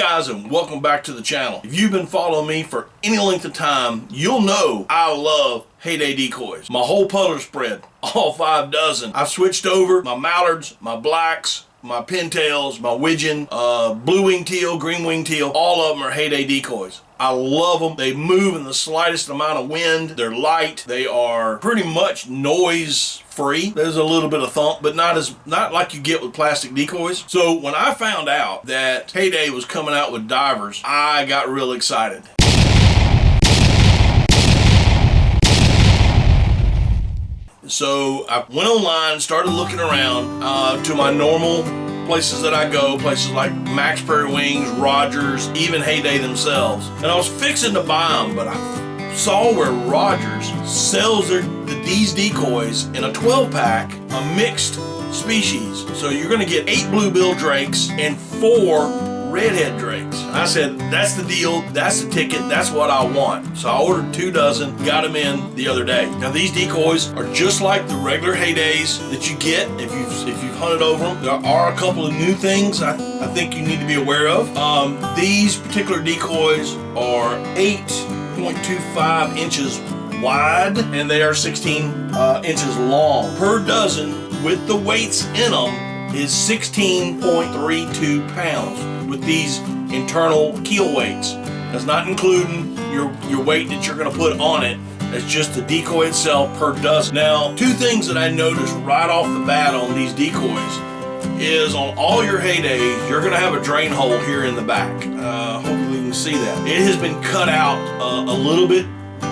guys, and welcome back to the channel. If you've been following me for any length of time, you'll know I love HeyDay decoys. My whole puddle spread, all 5 dozen. I've switched over my mallards, my blacks, my pintails, my widgeon, blue wing teal, green wing teal, all of them are HeyDay decoys. I love them. They move in the slightest amount of wind. They're light. They are pretty much noise free. There's a little bit of thump, but not like you get with plastic decoys. So when I found out that HeyDay was coming out with divers, I got real excited. So I went online, started looking around to my normal places that I go, places like Max Prairie Wings, Rogers, even HeyDay themselves. And I was fixing to buy them, but I saw where Rogers sells these decoys in a 12-pack, a mixed species. So you're gonna get 8 bluebill drakes and 4 redhead drakes. I said, that's the deal, that's the ticket, that's what I want. So I ordered 2 dozen, got them in the other day. Now these decoys are just like the regular HeyDays that you get if you've hunted over them. There are a couple of new things I think you need to be aware of. These particular decoys are 8.25 inches wide and they are 16 inches long. Per dozen with the weights in them is 16.32 pounds. With these internal keel weights. That's not including your weight that you're gonna put on it. That's just the decoy itself per dozen. Now, 2 things that I noticed right off the bat on these decoys is on all your HeyDays, you're gonna have a drain hole here in the back. Hopefully you can see that. It has been cut out a little bit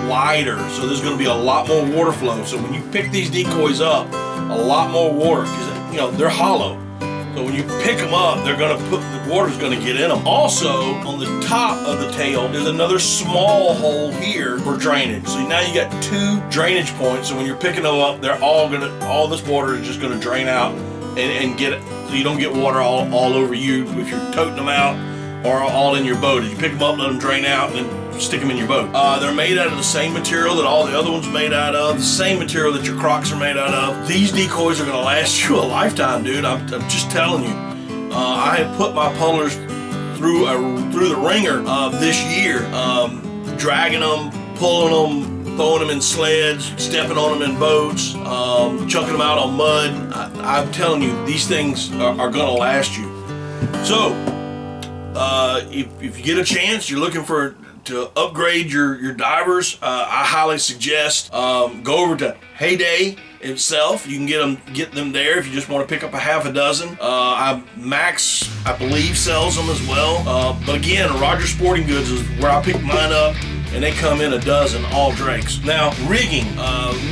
wider, so there's gonna be a lot more water flow. So when you pick these decoys up, a lot more water, because you know they're hollow. So when you pick them up, the water's gonna get in them. Also, on the top of the tail, there's another small hole here for drainage. So now you got 2 drainage points. So when you're picking them up, all this water is just gonna drain out and get it, so you don't get water all over you if you're toting them out or all in your boat. As you pick them up, let them drain out, and then stick them in your boat. They're made out of the same material that all the other ones made out of, the same material that your Crocs are made out of. These decoys are gonna last you a lifetime, dude. I'm just telling you. I have put my pullers through the ringer this year, dragging them, pulling them, throwing them in sleds, stepping on them in boats, chucking them out on mud. I'm telling you, these things are gonna last you. So, if you get a chance, you're looking to upgrade your divers, I highly suggest go over to HeyDay itself. You can get them there if you just want to pick up a half a dozen. Max, I believe, sells them as well. But again, Rogers Sporting Goods is where I pick mine up, and they come in a dozen, all drakes. Now, rigging.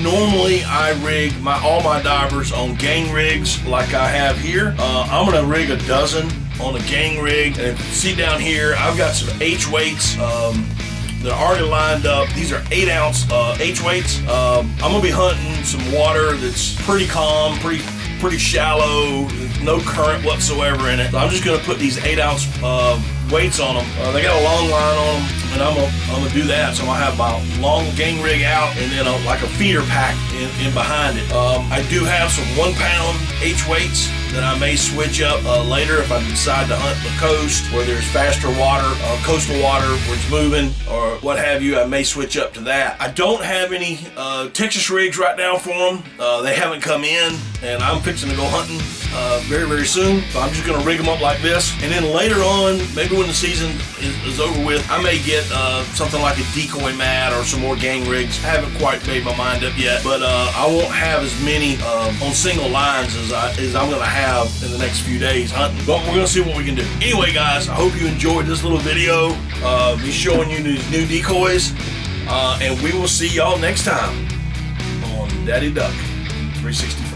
Normally I rig all my divers on gang rigs like I have here. I'm gonna rig a dozen on a gang rig, and if you see down here, I've got some H weights that are already lined up. These are 8-ounce H weights. I'm gonna be hunting some water that's pretty calm, pretty shallow, no current whatsoever in it. So I'm just gonna put these 8-ounce weights on them. They got a long line on them, and I'm gonna do that. So I'm gonna have my long gang rig out, and then like a feeder pack in behind it. I do have some 1-pound H weights that I may switch up later if I decide to hunt the coast where there's faster water, coastal water where it's moving, or what have you. I may switch up to that. I don't have any Texas rigs right now for them. They haven't come in, and I'm fixing to go hunting very, very soon. So I'm just gonna rig them up like this, and then later on, maybe when the season is over with, I may get something like a decoy mat or some more gang rigs. I haven't quite made my mind up yet, but I won't have as many on single lines as I'm gonna have in the next few days hunting, but we're gonna see what we can do. Anyway, guys, I hope you enjoyed this little video, me showing you these new decoys, and we will see y'all next time on Daddy Duck 365.